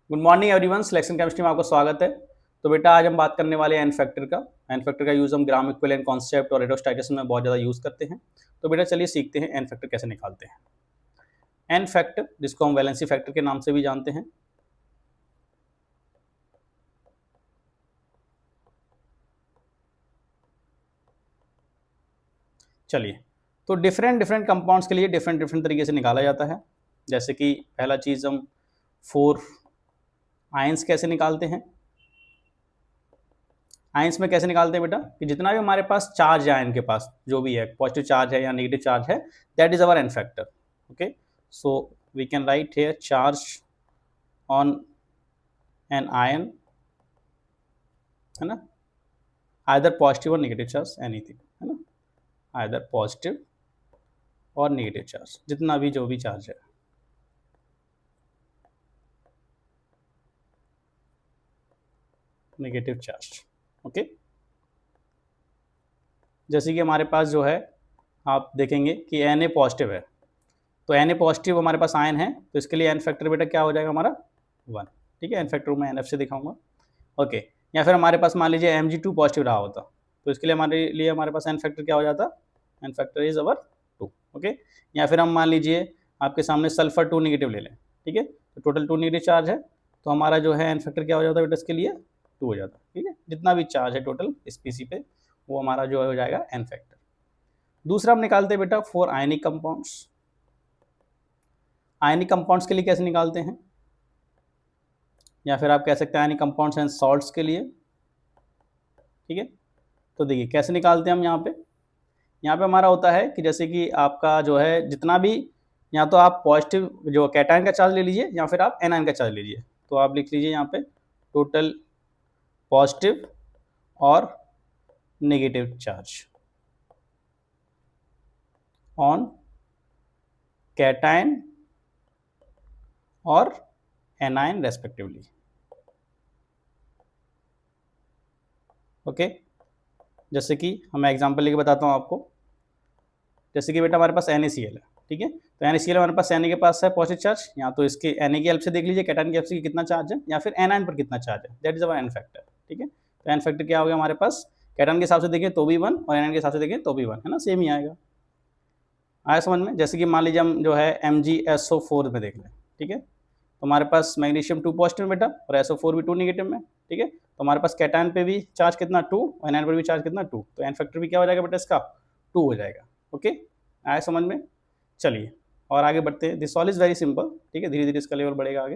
Good morning everyone, selection chemistry में आपका स्वागत है। तो बेटा आज हम बात करने वाले हैं एन फैक्टर का। एन फैक्टर का यूज़ हम ग्राम इक्विवेलेंट कॉन्सेप्ट और रेडोस्टैटिस्टिक्स में बहुत ज़्यादा यूज़ करते हैं। तो बेटा चलिए सीखते हैं एन फैक्टर कैसे निकालते हैं। एन फैक्टर जिसको हम वैलेंसी फैक्टर के नाम से भी जानते हैं। चलिए, तो डिफरेंट डिफरेंट कंपाउंड्स के लिए डिफरेंट डिफरेंट तरीके से निकाला जाता है। जैसे कि पहला चीज़ हम 4 आयंस कैसे निकालते हैं। आयंस में कैसे निकालते हैं बेटा कि जितना भी हमारे पास चार्ज है आयन के पास, जो भी है पॉजिटिव चार्ज है या नेगेटिव चार्ज है, that is our n factor. Okay, so we can write here charge on an ion, है ना, आइदर पॉजिटिव और नेगेटिव चार्ज, एनीथिंग, है ना, आइदर पॉजिटिव और नेगेटिव चार्ज, जितना भी जो भी चार्ज है। Negative charge, okay. जैसे कि हमारे पास जो है आप देखेंगे कि Na पॉजिटिव है, तो Na पॉजिटिव हमारे पास आयन है, तो इसके लिए एन फैक्टर बेटा क्या हो जाएगा हमारा 1। ठीक है, एन फैक्टर मैं NF से दिखाऊंगा। ओके, या फिर हमारे पास मान लीजिए Mg2 पॉजिटिव रहा होता, तो इसके लिए हमारे पास एन फैक्टर क्या हो जाता, n factor is our 2। Okay, या फिर हम मान लीजिए आपके सामने सल्फर 2 नेगेटिव ले लें। ठीक है, तो टोटल 2 नेगेटिव चार्ज है, तो हमारा जो है एन फैक्टर क्या हो जाता है बेटा इसके लिए 2 हो जाता है। ठीक है, जितना भी चार्ज है टोटल इस पीसी पे वो हमारा जो हो जाएगा एन फैक्टर। दूसरा हम निकालते हैं बेटा 4 आयनिक कंपाउंड्स। आयनिक कंपाउंड्स के लिए कैसे निकालते हैं, या फिर आप कह सकते हैं आयनिक कंपाउंड्स एंड सॉल्ट्स के लिए। ठीक है, तो देखिए कैसे निकालते हैं हम। यहाँ पे हमारा होता है कि जैसे कि आपका जो है जितना भी, या तो आप पॉजिटिव जो कैटायन का चार्ज ले लीजिए या फिर आप एनायन का चार्ज ले लीजिए। तो आप लिख लीजिए यहाँ पे टोटल पॉजिटिव और नेगेटिव चार्ज ऑन कैटायन और एनायन रेस्पेक्टिवली। ओके, जैसे कि मैं एग्जांपल लेके बताता हूँ आपको। जैसे कि बेटा हमारे पास NaCl है। ठीक है, तो NaCl हमारे पास Na के पास है पॉजिटिव चार्ज, या तो इसके Na की हेल्प से देख लीजिए कैटायन की हेल्प से कितना चार्ज है, या फिर एनायन पर कितना चार्ज है, that is our n factor. ठीक है, तो एन फैक्टर क्या हो गया हमारे पास, कैटायन के हिसाब से देखें तो भी 1 और एनायन के हिसाब से देखें तो भी 1, है ना, सेम ही आएगा। आया समझ में। जैसे कि मान लीजिए हम जो है MgSO4 में देख लें। ठीक है, तो हमारे पास मैग्नीशियम 2 पॉजिटिव में बेटा और SO4 भी 2 नेगेटिव में। ठीक है, तो हमारे पास कैटायन पे भी चार्ज कितना 2 और एनायन पर भी चार्ज कितना 2, तो एन फैक्टर भी क्या हो जाएगा बेटा इसका 2 हो जाएगा। ओके, आया समझ में। चलिए और आगे बढ़ते हैं। This all is very simple. ठीक है, धीरे धीरे इसका लेवल बढ़ेगा।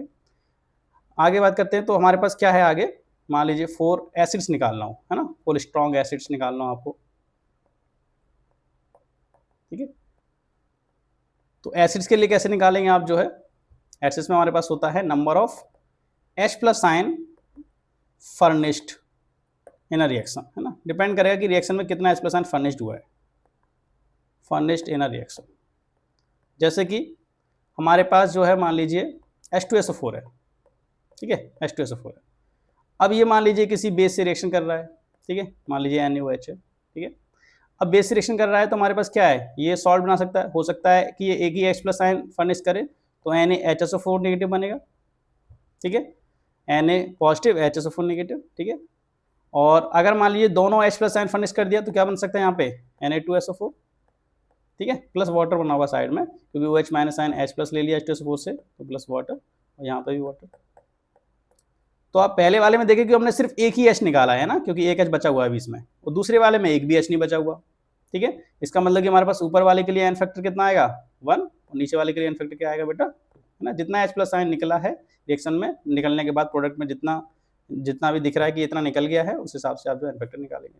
आगे बात करते हैं। तो हमारे पास क्या है आगे, मान लीजिए 4 एसिड्स निकालना हो, है ना, 4 स्ट्रॉन्ग एसिड्स निकालना हो आपको। ठीक है, तो एसिड्स के लिए कैसे निकालेंगे आप जो है, एसिड्स में हमारे पास होता है number of H+ ion furnished in a reaction, है ना, डिपेंड करेगा कि रिएक्शन में कितना H+ आयन फर्निश्ड हुआ है, फर्निश्ड इन अ रिएक्शन। जैसे कि हमारे पास जो है मान लीजिए H2SO4 है। ठीक है, H2SO4 है। अब ये मान लीजिए किसी बेस से रिएक्शन कर रहा है। ठीक है, मान लीजिए NaOH है। ठीक है, अब बेस से रिएक्शन कर रहा है तो हमारे पास क्या है, ये सॉल्ट बना सकता है, हो सकता है कि ये एक ही H+ आयन फर्निश करे, तो NaHSO4 नेगेटिव बनेगा। ठीक है, Na पॉजिटिव HSO4 नेगेटिव। ठीक है, और अगर मान लीजिए दोनों H+ आयन फर्निश कर दिया तो क्या बन सकता है यहाँ पे Na2SO4। ठीक है, प्लस वाटर बना हुआ साइड में, क्योंकि OH- आयन H+ ले लिया H2SO4 से, तो प्लस वाटर, और यहाँ पे भी वाटर। तो आप पहले वाले में देखें कि हमने सिर्फ एक ही H निकाला है ना, क्योंकि एक H बचा हुआ है अभी इसमें, और दूसरे वाले में एक भी H नहीं बचा हुआ। ठीक है, इसका मतलब कि हमारे पास ऊपर वाले के लिए एन फैक्टर कितना आएगा 1, और नीचे वाले के लिए एन फैक्टर क्या आएगा बेटा, है ना, जितना H+ आयन निकला है रिएक्शन में, निकलने के बाद प्रोडक्ट में जितना जितना भी दिख रहा है कि इतना निकल गया है, उस हिसाब से आप जो एन फैक्टर निकालेंगे।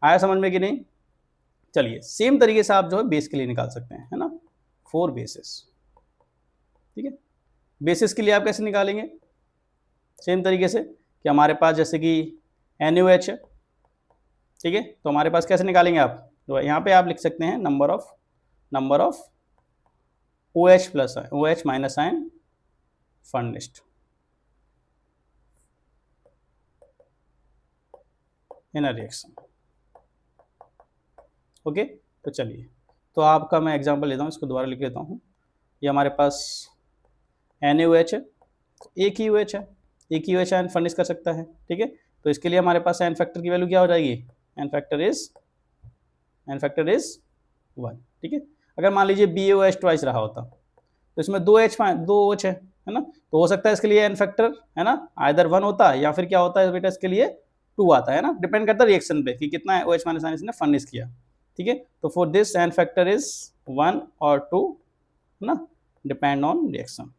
आया समझ में कि नहीं। चलिए सेम तरीके से आप जो है बेस के लिए निकाल सकते हैं, है ना, 4 बेसिस। ठीक है, बेसिस के लिए आप कैसे निकालेंगे, सेम तरीके से कि हमारे पास जैसे कि NaOH है। ठीक है, तो हमारे पास कैसे निकालेंगे आप, तो यहाँ पे आप लिख सकते हैं number of OH- ion furnished in a reaction. Okay, तो चलिए, तो मैं एग्जांपल लेता हूँ, इसको दोबारा लिख लेता हूँ। ये हमारे पास NaOH है। एक ही OH है, एक ही OH आयन फर्निश कर सकता है, ठीक है। तो इसके लिए हमारे पास एन फैक्टर की वैल्यू क्या हो जाएगी, एन फैक्टर इज 1, ठीक है। अगर मान लीजिए BaOH ट्वाइस रहा होता तो इसमें दो OH है ना, तो हो सकता है इसके लिए एन फैक्टर है ना आइदर 1 होता है या फिर क्या होता है बेटा इसके लिए 2 आता है ना, डिपेंड करता है रिएक्शन पे कि कितना OH माइनस आयन इसने फर्निश किया, ठीक है। तो for this n factor is 1 और 2 है ना, डिपेंड ऑन रिएक्शन।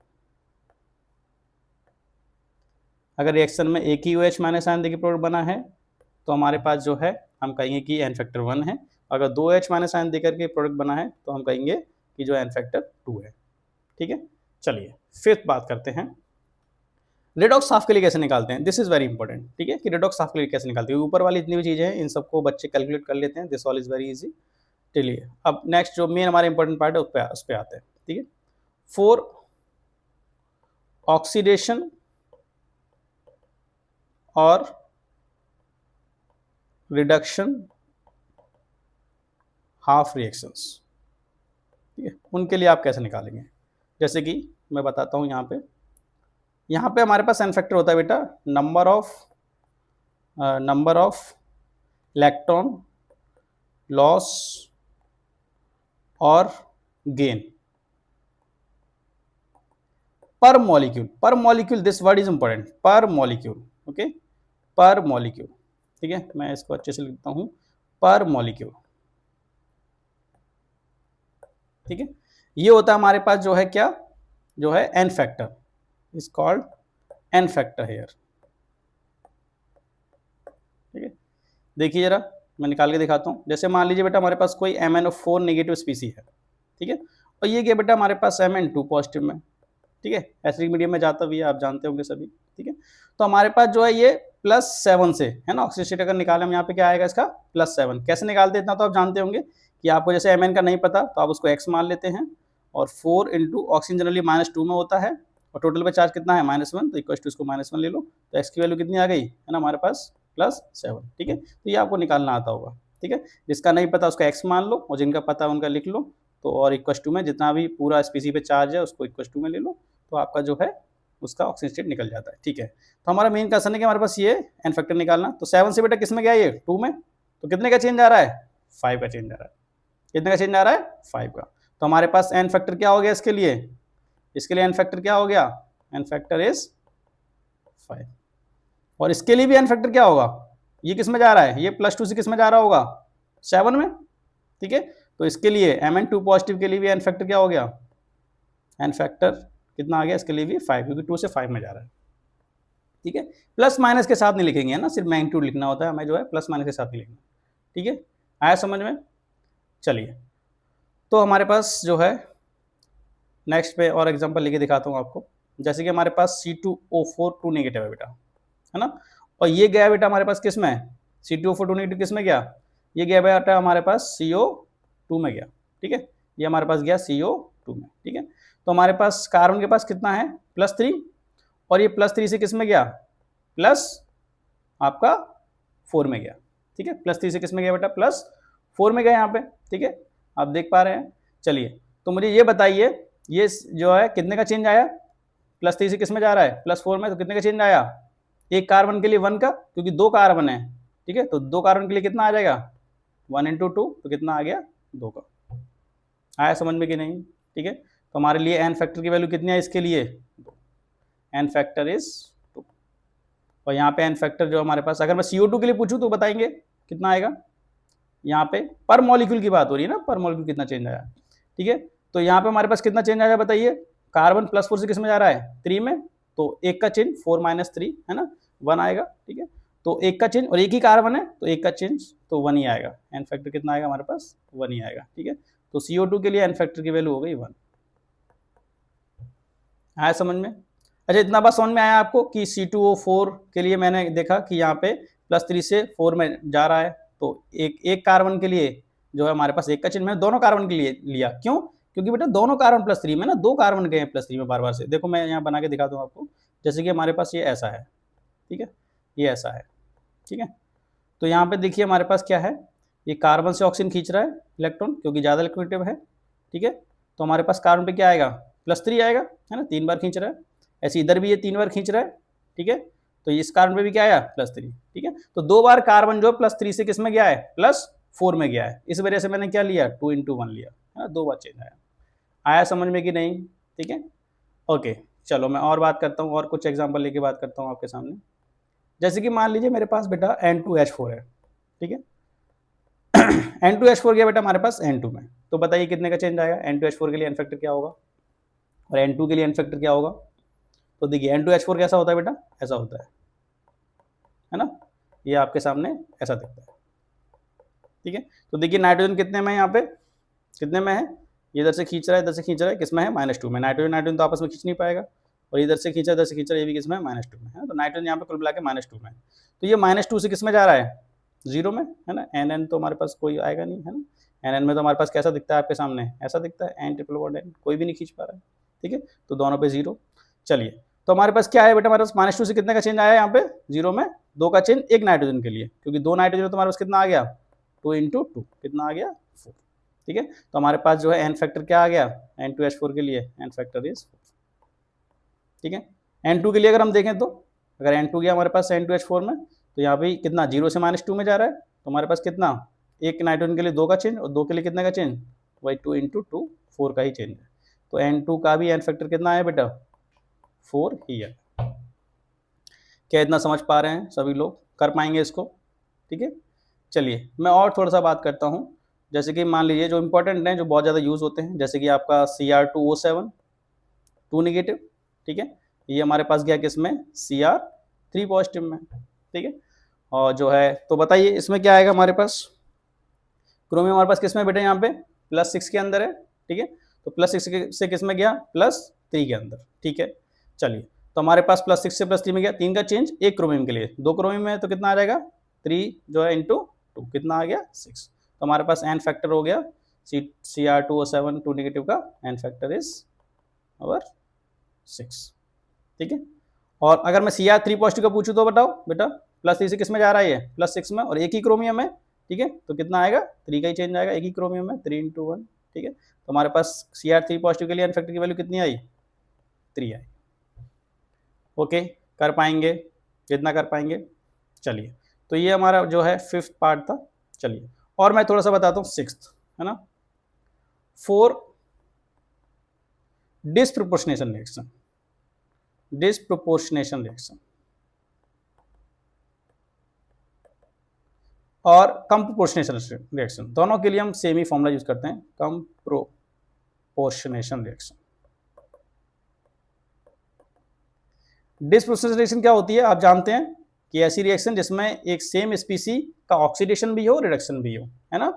अगर रिएक्शन में एक ही OH माइनस आयन देखिए प्रोडक्ट बना है तो हमारे पास जो है हम कहेंगे कि एन फैक्टर 1 है। अगर 2 OH माइनस आयन देकर के प्रोडक्ट बना है तो हम कहेंगे कि जो एन फैक्टर 2 है, ठीक है। चलिए फिफ्थ बात करते हैं, रेडॉक्स साफ के लिए कैसे निकालते हैं। दिस इज वेरी इंपॉर्टेंट, ठीक है, कि रेडॉक्स साफ के लिए कैसे निकालते हैं। ऊपर वाली जितनी भी चीजें हैं इन सबको बच्चे कैलकुलेट कर लेते हैं, this all is very easy. चलिए अब नेक्स्ट जो मेन हमारा इंपॉर्टेंट पार्ट है उस पर आते हैं, ठीक है। फॉर ऑक्सीडेशन और रिडक्शन हाफ रिएक्शंस, ठीक है, उनके लिए आप कैसे निकालेंगे। जैसे कि मैं बताता हूं, यहाँ पे हमारे पास एन फैक्टर होता है बेटा नंबर ऑफ इलेक्ट्रॉन लॉस और गेन पर molecule, this word is important, पर मॉलिक्यूल, ओके, पर मॉलिक्यूल, ठीक है। मैं इसको अच्छे से लिखता हूं, पर मॉलिक्यूल, ठीक है। ये होता है हमारे पास जो है क्या, जो है n factor, is called n factor here, ठीक है। देखिए जरा मैं निकाल के दिखाता हूँ। जैसे मान लीजिए बेटा हमारे पास कोई MnO4 नेगेटिव स्पीसी है, ठीक है, और ये क्या बेटा हमारे पास Mn2 पॉजिटिव में, ठीक है, एसिडिक मीडियम में जाता भी है, आप जानते होंगे सभी, ठीक है। तो हमारे पास जो है ये +7 से है ना, ऑक्सीजन स्टेट अगर निकाले हम यहाँ पे क्या आएगा इसका +7। कैसे निकालते हैं इतना तो आप जानते होंगे कि आपको जैसे Mn का नहीं पता तो आप उसको x मान लेते हैं और 4 इंटू ऑक्सीजन जनरली -2 में होता है और टोटल पे चार्ज कितना है -1, तो इक्वल टू इसको -1 ले लो, तो x की वैल्यू कितनी आ गई है ना हमारे पास +7, ठीक है। तो ये आपको निकालना आता होगा, ठीक है। जिसका नहीं पता उसका x मान लो और जिनका पता है उनका लिख लो, तो और इक्वल टू में जितना भी पूरा स्पीसी पे चार्ज है उसको इक्वल टू में ले लो, तो आपका जो है उसका ऑक्सीजन स्टेट निकल जाता है, ठीक है। तो हमारा मेन क्वेश्चन है कि हमारे पास ये एन फैक्टर निकालना। तो 7 से बेटा किस में गया, ये 2 में, तो कितने का चेंज आ रहा है, 5 का चेंज आ रहा है। कितने का चेंज आ रहा है, 5 का। तो हमारे पास एन फैक्टर क्या हो गया इसके लिए एन फैक्टर क्या हो गया, एन फैक्टर इज 5। और इसके लिए भी एन फैक्टर क्या होगा, ये किस में जा रहा है, ये +2 से किस में जा रहा होगा, 7 में, ठीक है। तो इसके लिए Mn2 पॉजिटिव के लिए भी एन फैक्टर क्या हो गया, एन फैक्टर कितना आ गया इसके लिए भी 5, क्योंकि 2 से 5 में जा रहा है, ठीक है। प्लस माइनस के साथ नहीं लिखेंगे है ना, सिर्फ मैग्नीट्यूड लिखना होता है हमें, जो है प्लस माइनस के साथ नहीं लिखना, ठीक है। आया समझ में। चलिए तो हमारे पास जो है नेक्स्ट पे और एग्जांपल लेके दिखाता हूँ आपको। जैसे कि हमारे पास C2O4 2 नेगेटिव है बेटा, है ना, और ये गया बेटा हमारे पास किस में, C2O4 2 नेगेटिव किस में गया, ये गया बेटा हमारे पास CO2 में गया, ठीक है। ये हमारे पास गया CO2 में, ठीक है। तो हमारे पास कार्बन के पास कितना है +3 और ये +3 से किस में गया, प्लस आपका 4 में गया, ठीक है। +3 से किस में गया बेटा, +4 में गया यहाँ पे, ठीक है, आप देख पा रहे हैं। चलिए तो मुझे ये बताइए, ये जो है कितने का चेंज आया, +3 से किस में जा रहा है, +4 में, तो कितने का चेंज आया, एक कार्बन के लिए 1 का, क्योंकि 2 कार्बन है, ठीक है। तो 2 कार्बन के लिए कितना आ जाएगा, 1 × 2, तो कितना आ गया 2 का। आया समझ में कि नहीं, ठीक है। तो हमारे लिए एन फैक्टर की वैल्यू कितनी है इसके लिए, एन फैक्टर इज 2। और यहाँ पे एन फैक्टर जो हमारे पास, अगर मैं CO2 के लिए पूछूं तो बताएंगे कितना आएगा। यहाँ पे पर मॉलिक्यूल की बात हो रही है ना, पर मॉलिक्यूल कितना चेंज आया, ठीक है। तो यहाँ पे हमारे पास कितना चेंज आया बताइए, कार्बन +4 से किस में जा रहा है, 3 में, तो एक का चेंज 4 - 3 है ना, 1 आएगा, ठीक है। तो एक का चेंज और एक ही कार्बन है तो एक का चेंज तो 1 ही आएगा, एन फैक्टर कितना आएगा हमारे पास 1 ही आएगा, ठीक है। तो CO2 के लिए एन फैक्टर की वैल्यू हो गई 1। आया समझ में। अच्छा इतना बात समझ में आया आपको कि C2O4 के लिए मैंने देखा कि यहाँ पे +3 से 4 में जा रहा है, तो एक कार्बन के लिए जो है हमारे पास एक का चेंज मैंने दोनों कार्बन के लिए लिया, क्यों, क्योंकि बेटा दोनों कार्बन +3 में ना, 2 कार्बन गए हैं +3 में बार-बार से। देखो मैं यहाँ बना के दिखाता हूँ आपको। जैसे कि हमारे पास ये ऐसा है, ठीक है, ये ऐसा है, ठीक है। तो यहाँ पे देखिए हमारे पास क्या है, ये कार्बन से ऑक्सीजन खींच रहा है इलेक्ट्रॉन, क्योंकि ज़्यादा इलेक्ट्रोनेगेटिव है, ठीक है। तो हमारे पास कार्बन पे क्या आएगा, +3 आएगा, है ना, 3 बार खींच रहा है। ऐसे इधर भी ये 3 बार खींच रहा है, ठीक है, तो इस कार्बन पे भी क्या आया +3, ठीक है, तो 2 बार कार्बन जो +3 से किस में गया है +4 में गया है, इस वजह से मैंने क्या लिया 2 × 1 लिया है ना, 2 बार चेंज आया समझ में कि नहीं, ठीक है। ओके, चलो मैं और बात करता हूँ, और कुछ एग्जांपल लेके बात करता हूँ आपके सामने। जैसे कि मान लीजिए मेरे पास बेटा N2H4 है, ठीक है N2H4 गया बेटा हमारे पास N2 में, तो बताइए कितने का चेंज आएगा, N2H4 के लिए एन फैक्टर क्या होगा और N2 के लिए एन फैक्टर क्या होगा। तो देखिए N2H4 कैसा होता है बेटा, ऐसा होता है ना, ये आपके सामने ऐसा दिखता है, ठीक है। तो देखिए नाइट्रोजन कितने में है, यहाँ पे कितने में है, ये इधर से खींच रहा है, इधर से खींच रहा है, किसमें है -2 में, नाइट्रोजन तो आपस में खींच नहीं पाएगा, और इधर से खींचा, इधर से खींचा, ये भी किसमें है -2 में, है ना। तो नाइट्रोजन यहाँ पे कुल मिला के -2 में, तो ये -2 से किसमें जा रहा है 0 में, है ना। NN तो हमारे पास कोई आएगा नहीं, है ना। NN में तो हमारे पास कैसा दिखता है आपके सामने, ऐसा दिखता है N ट्रिपल बॉन्ड N, कोई भी नहीं खींच पा रहा है, ठीक है, तो दोनों पे 0। चलिए, तो हमारे पास क्या है बेटा, हमारे पास -2 से कितने का चेंज आया यहाँ पे 0 में, 2 का चेंज एक नाइट्रोजन के लिए, क्योंकि 2 नाइट्रोजन तो हमारे पास कितना आ गया 2 × 2 कितना आ गया 4, ठीक है। तो हमारे पास जो है एन फैक्टर क्या आ गया N2H4 के लिए, एन फैक्टर इज 4, ठीक है। N2 के लिए अगर हम देखें, तो अगर N2 गया हमारे पास N2H4 में, तो यहाँ पे कितना 0 से -2 में जा रहा है, तो हमारे पास कितना एक नाइट्रोजन के लिए 2 का चेंज, और 2 के लिए कितने का चेंज, वही 2 × 2 4 का ही चेंज है। तो N2 का भी एन फैक्टर कितना है बेटा 4 ही है। क्या इतना समझ पा रहे हैं सभी लोग, कर पाएंगे इसको, ठीक है। चलिए मैं और थोड़ा सा बात करता हूँ, जैसे कि मान लीजिए जो इंपॉर्टेंट हैं, जो बहुत ज़्यादा यूज़ होते हैं, जैसे कि आपका Cr2O7 2 नेगेटिव, ठीक है, ये हमारे पास गया किसमें Cr3 पॉजिटिव में, ठीक है। और जो है तो बताइए इसमें क्या आएगा हमारे पास, क्रोमियम हमारे पास किसमें बेटा यहाँ पे +6 के अंदर है, ठीक है, तो +6 से किस में गया +3 के अंदर, ठीक है। चलिए, तो हमारे पास +6 से +3 में गया, 3 का चेंज एक क्रोमियम के लिए, 2 क्रोमियम में तो कितना आ जाएगा 3 जो है × 2 कितना आ गया 6, तो हमारे पास एन फैक्टर हो गया Cr2O7 2 नेगेटिव का एन फैक्टर इज और 6, ठीक है। और अगर मैं Cr3 पॉजिटिव का पूछूं तो बताओ बेटा +3 से किस में जा रहा है ये +6 में, और एक ही क्रोमियम है, ठीक है, तो कितना आएगा 3 का ही चेंज आएगा, एक ही क्रोमियम है 3 × 1, ठीक है। तो हमारे पास Cr3 पॉजिटिव के लिए एन फैक्टर की वैल्यू कितनी आई 3 आई। ओके, कर पाएंगे, कितना कर पाएंगे। चलिए, तो ये हमारा जो है 5th पार्ट था। चलिए, और मैं थोड़ा सा बताता हूँ 6th, है ना, 4 डिस्प्रोपोर्शनेशन रिएक्शन, डिस्प्रोपोर्शनेशन रिएक्शन और कम प्रोपोर्शनेशन रिएक्शन, दोनों के लिए हम सेम ही फॉर्मूला यूज करते हैं, कम प्रोपोर्शनेशन रिएक्शन। डिस्प्रोपोर्शनेशन रिएक्शन क्या होती है, आप जानते हैं कि ऐसी रिएक्शन जिसमें एक सेम स्पीसी का ऑक्सीडेशन भी हो रिडक्शन भी हो, है ना,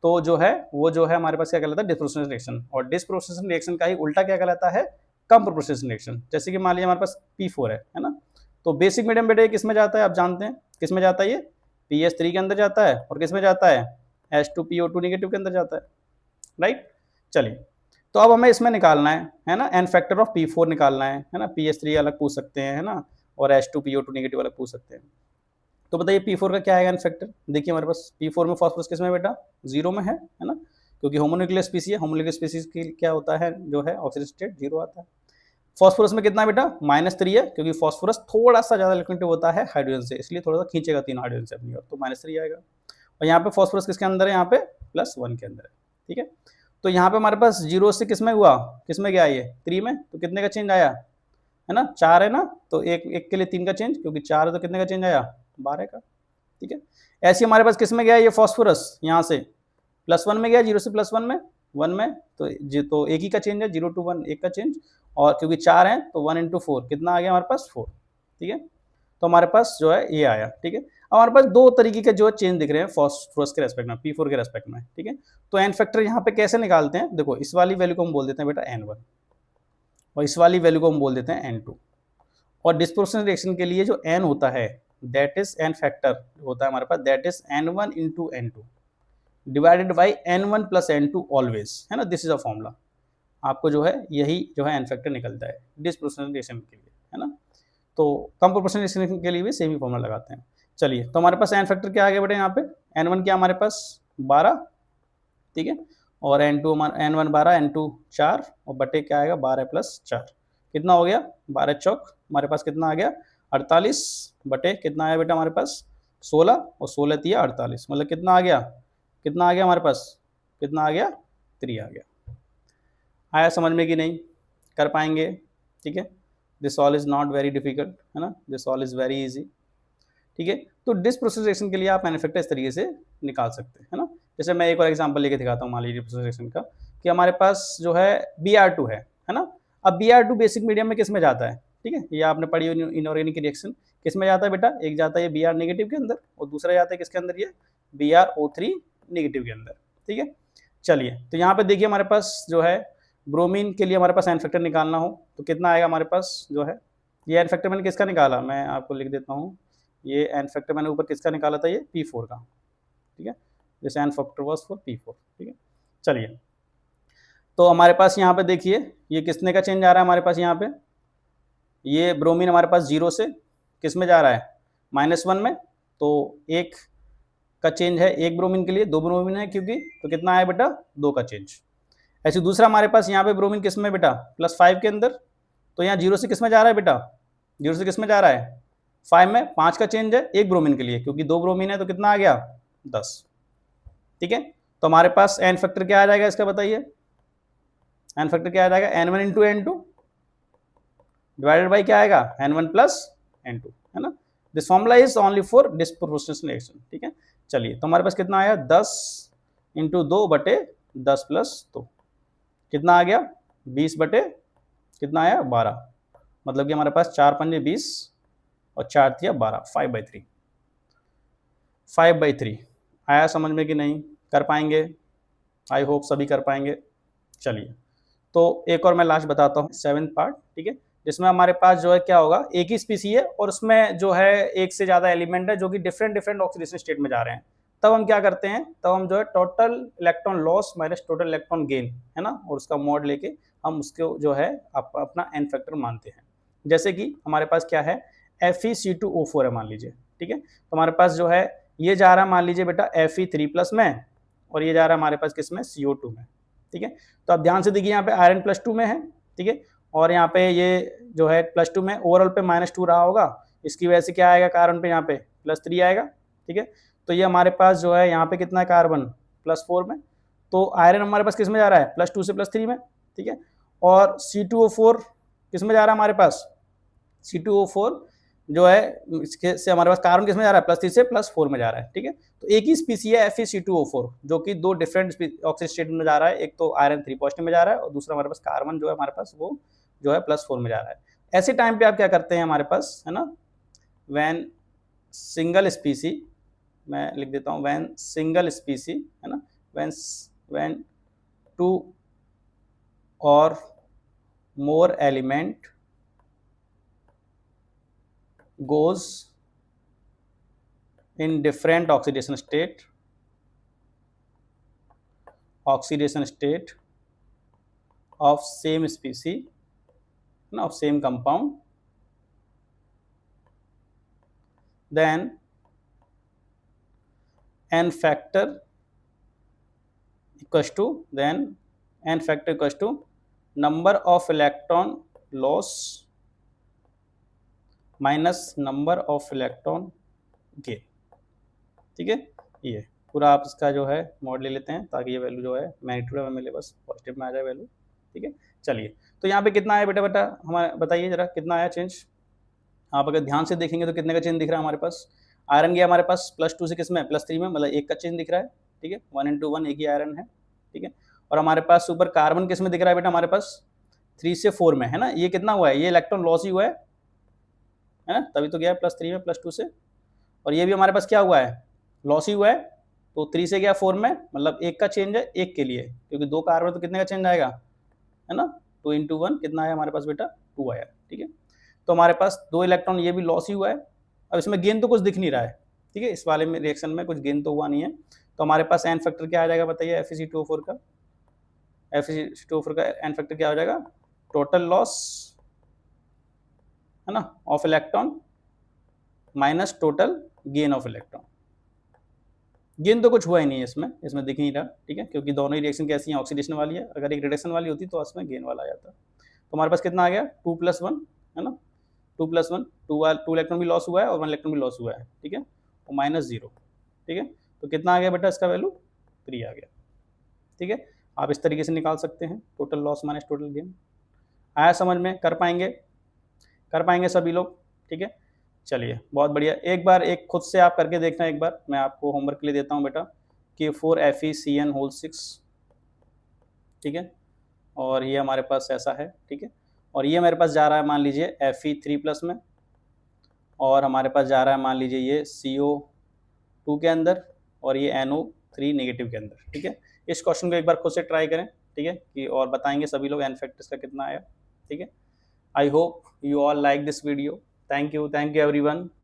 तो जो है वो जो है हमारे पास क्या कहलाता है डिस्प्रोपोर्शनेशन रिएक्शन, और डिस्प्रोपोर्शनेशन रिएक्शन का ही उल्टा क्या कहलाता है कम प्रोपोर्शनेशन रिएक्शन। जैसे कि मान लीजिए हमारे पास P4 है ना, तो बेसिक मीडियम बेटा किस में जाता है, आप जानते हैं किस में जाता है, ये PS3 के अंदर जाता है, और किस में जाता है H2PO2 नेगेटिव के अंदर जाता है, राइट। चलिए, तो अब हमें इसमें निकालना है ना, एन फैक्टर ऑफ P4 निकालना है ना, PS3 अलग पूछ सकते हैं, है ना, और H2PO2 नेगेटिव अलग पूछ सकते हैं। तो बताइए P4 का क्या आएगा एन फैक्टर, देखिए हमारे पास P4 में फॉस्फोरस किस में बेटा 0 में है ना, क्योंकि होमोन्यूक्लियर स्पीसी है, होमोन्यूक्लियर स्पीसीज की क्या होता है जो है ऑक्सीजन स्टेट 0 आता है। फॉस्फोरस में कितना बेटा -3 है, क्योंकि फॉस्फोरस थोड़ा सा ज़्यादा इलेक्ट्रोनेगेटिव होता है हाइड्रोजन से, इसलिए थोड़ा सा खींचेगा 3 हाइड्रोजन से अपनी ओर, तो -3 आएगा। और यहाँ पे फॉस्फोरस किसके अंदर है, यहाँ पे +1 के अंदर है, ठीक है। तो यहाँ पे हमारे पास 0 से किस में हुआ, किस में गया ये 3 में, तो कितने का चेंज आया, है ना 4 है ना, तो एक के लिए 3 का चेंज, क्योंकि 4 है तो कितने का चेंज आया 12 का, ठीक है। ऐसे हमारे पास किस में गया ये फॉस्फोरस, यहाँ से +1 में गया, 0 से +1 में 1 में, तो एक ही का चेंज है 0 to 1 एक का चेंज, और क्योंकि 4 है तो 1 × 4 कितना आ गया हमारे पास 4, ठीक है। तो हमारे पास जो है ये आया, ठीक है। अब हमारे पास 2 तरीके के जो चेंज दिख रहे हैं फॉस्फोरस के रेस्पेक्ट में, P4 के रेस्पेक्ट में, ठीक है। तो एन फैक्टर यहाँ पे कैसे निकालते हैं, देखो इस वाली वैल्यू को हम बोल देते हैं बेटा N1, और इस वाली वैल्यू को हम बोल देते हैं N2, और डिस्प्रोपोर्शनल रिएक्शन के लिए जो N होता है दैट इज एन फैक्टर होता है हमारे पास, that is N1 × N2 divided by N1 + N2 always, है ना, दिस इज अ फॉर्मूला। आपको जो है यही जो है एन फैक्टर निकलता है डिस्प्रोपोर्शनल रिएक्शन के लिए, है ना। तो कम प्रोपोर्शनल रिएक्शन के लिए भी सेम ही फॉर्मूला लगाते हैं। चलिए, तो हमारे पास एन फैक्टर क्या आ गया बेटा, यहाँ पे N1 क्या हमारे पास 12, ठीक है, और N2 हमारा N1 12 N2 4, और बटे क्या आएगा 12 + 4, कितना हो गया, 12 चौक हमारे पास कितना आ गया 48 बटे कितना आया बेटा हमारे पास 16 और 16 तिया 48, मतलब कितना आ गया, कितना आ गया हमारे पास, कितना आ गया 3 आ गया। आया समझ में कि नहीं, कर पाएंगे, ठीक है। This solve is not very difficult, है ना, this solve is very easy, ठीक है। तो डिस्प्रोसेसेशन के लिए आप मैन्युफैक्चर इस तरीके से निकाल सकते हैं, है ना। जैसे मैं एक और एग्जांपल लेके दिखाता हूँ, मान लीजिए डिस्प्रोसेसेशन का, कि हमारे पास जो है Br2 है ना। अब Br2 बेसिक मीडियम में किस में जाता है, ठीक है, ये आपने पढ़ी इनऑर्गेनिक रिएक्शन किस में जाता है बेटा, एक जाता है Br नेगेटिव के अंदर और दूसरा जाता है किसके अंदर, ये BrO3 नेगेटिव के अंदर, ठीक है। चलिए, तो यहाँ पे देखिए हमारे पास जो है ब्रोमीन के लिए हमारे पास एन फैक्टर निकालना हो तो कितना आएगा हमारे पास जो है, ये एन फैक्टर मैंने किसका निकाला, मैं आपको लिख देता हूँ, ये एन फैक्टर मैंने ऊपर किसका निकाला था, ये P4 का, ठीक है, this n factor was for P4, ठीक है। चलिए, तो हमारे पास यहाँ पे देखिए ये किसने का चेंज आ रहा है हमारे पास, यहाँ पे ये ब्रोमीन हमारे पास 0 से किस में जा रहा है -1 में, तो एक का चेंज है एक ब्रोमीन के लिए, 2 ब्रोमीन है क्योंकि, तो कितना आया बेटा 2 का चेंज। ऐसे दूसरा हमारे पास यहाँ पे ब्रोमीन किस में बेटा +5 के अंदर, तो यहाँ 0 से किस में जा रहा है बेटा, 0 से किस में जा रहा है 5 में, 5 का चेंज है एक ब्रोमीन के लिए क्योंकि 2 ब्रोमीन है तो कितना आ गया 10, ठीक है। तो हमारे पास एन फैक्टर क्या आ जाएगा इसका बताइए, एन फैक्टर क्या आ जाएगा N1 into N2 divided by क्या आएगा N1 प्लस N2, है ना। This formula is only for disproportional reaction, ठीक है। चलिए, तो हमारे पास कितना आया 10 इंटू 2 बटे 10 प्लस 2 कितना आ गया 20 बटे कितना आया 12, मतलब कि हमारे पास 4 पंजे 20 और 4 तिया 12, 5/3, 5/3 आया समझ में कि नहीं, कर पाएंगे, आई होप सभी कर पाएंगे। चलिए, तो एक और मैं लास्ट बताता हूँ 7th पार्ट, ठीक है, जिसमें हमारे पास जो है क्या होगा, एक ही स्पीसी है और उसमें जो है एक से ज़्यादा एलिमेंट है जो कि डिफरेंट डिफरेंट ऑक्सीडेशन स्टेट में जा रहे हैं, तब हम क्या करते हैं, तब हम जो है total electron loss minus total electron gain, है ना, और उसका मॉड लेके हम उसको जो है अपना एन फैक्टर मानते हैं। जैसे कि हमारे पास क्या है FeC2O4 है मान लीजिए, ठीक है, तो हमारे पास जो है ये जा रहा है मान लीजिए बेटा Fe3+ में और ये जा रहा है हमारे पास किस में CO2 में, ठीक है। तो आप ध्यान से देखिए यहाँ पे आयरन +2 में है, ठीक है, और यहाँ पे ये जो है +2 में ओवरऑल पे -2 रहा होगा, इसकी वजह से क्या आएगा कार्बन पे यहाँ पे +3 आएगा, ठीक है। तो ये हमारे पास जो है यहाँ पे कितना है कार्बन +4 में, तो आयरन हमारे पास किस में जा रहा है +2 से +3 में, ठीक है, और C2O4 किस में जा रहा है हमारे पास, C2O4 जो है इसके से हमारे पास कार्बन किस में जा रहा है +3 से +4 में जा रहा है, ठीक है। तो एक ही स्पीसी है FeC2O4 जो कि 2 डिफरेंट ऑक्सीजन स्टेट में जा रहा है, एक तो आयरन 3+ में जा रहा है और दूसरा हमारे पास कार्बन जो है हमारे पास वो जो है +4 में जा रहा है। ऐसे टाइम पे आप क्या करते हैं हमारे पास, है ना, व्हेन सिंगल स्पीसी, मैं लिख देता हूँ व्हेन सिंगल स्पीसी, है ना, व्हेन 2 और more element goes in different oxidation state of same species, of same compound, then n factor equals to number of electron loss minus number of electron gain, ठीक है। ये पूरा आप इसका जो है मॉड ले लेते हैं ताकि ये वैल्यू जो है मैग्नीट्यूड में मिले, बस पॉजिटिव में आ जाए वैल्यू, ठीक है। चलिए, तो यहाँ पे कितना आया बेटा हमारे बताइए जरा कितना आया चेंज, आप अगर ध्यान से देखेंगे तो कितने का चेंज दिख रहा है हमारे पास, आयरन गया हमारे पास +2 से किस में +3 में, मतलब एक का चेंज दिख रहा है, ठीक है, 1 × 1 एक ही आयरन है, ठीक है। और हमारे पास ऊपर कार्बन किस में दिख रहा है बेटा हमारे पास 3 से 4 में, है ना, ये कितना हुआ है, ये इलेक्ट्रॉन लॉस ही हुआ है ना, तभी तो गया +3 में +2 से, और ये भी हमारे पास क्या हुआ है लॉस ही हुआ है, तो 3 से गया 4 में, मतलब एक का चेंज है एक के लिए, क्योंकि 2 कार्बन तो कितने का चेंज आएगा, है ना, 2 × 1 कितना आया हमारे पास बेटा 2 आया, ठीक है। तो हमारे पास 2 इलेक्ट्रॉन ये भी लॉस ही हुआ है, अब इसमें गेन तो कुछ दिख नहीं रहा है, ठीक है, इस वाले में रिएक्शन में कुछ गेन तो हुआ नहीं है, तो हमारे पास एन फैक्टर क्या आ जाएगा बताइए FeC2O4 का, FeC2O4 का एन फैक्टर क्या हो जाएगा, टोटल लॉस, है ना, of electron minus total gain of electron, gain तो कुछ हुआ ही नहीं है इसमें दिख नहीं रहा, ठीक है, क्योंकि दोनों ही रिएक्शन कैसी हैं ऑक्सीडेशन वाली है, अगर एक रिडक्शन वाली होती तो उसमें गेन वाला आ जाता। तो हमारे पास कितना आ गया 2+1 है ना, 2+1 टू इलेक्ट्रॉन भी लॉस हुआ है और 1 इलेक्ट्रॉन भी लॉस हुआ है, ठीक है, और -0, ठीक है। तो कितना आ गया बेटा इसका वैल्यू 3 आ गया, ठीक है। आप इस तरीके से निकाल सकते हैं total loss minus total gain. आया समझ में? कर पाएंगे सभी लोग, ठीक है। चलिए बहुत बढ़िया, एक बार एक खुद से आप करके देखना, एक बार मैं आपको होमवर्क के लिए देता हूँ बेटा कि 4FeCN6, ठीक है, और ये हमारे पास ऐसा है, ठीक है, और ये मेरे पास जा रहा है मान लीजिए Fe3+ में, और हमारे पास जा रहा है मान लीजिए ये CO2 के अंदर, और ये NO3 नेगेटिव के अंदर, ठीक है। इस क्वेश्चन को एक बार खुद से ट्राई करें, ठीक है, कि और बताएंगे सभी लोग एन फैक्टर्स का कितना आया, ठीक है। I hope you all like this video. Thank you everyone.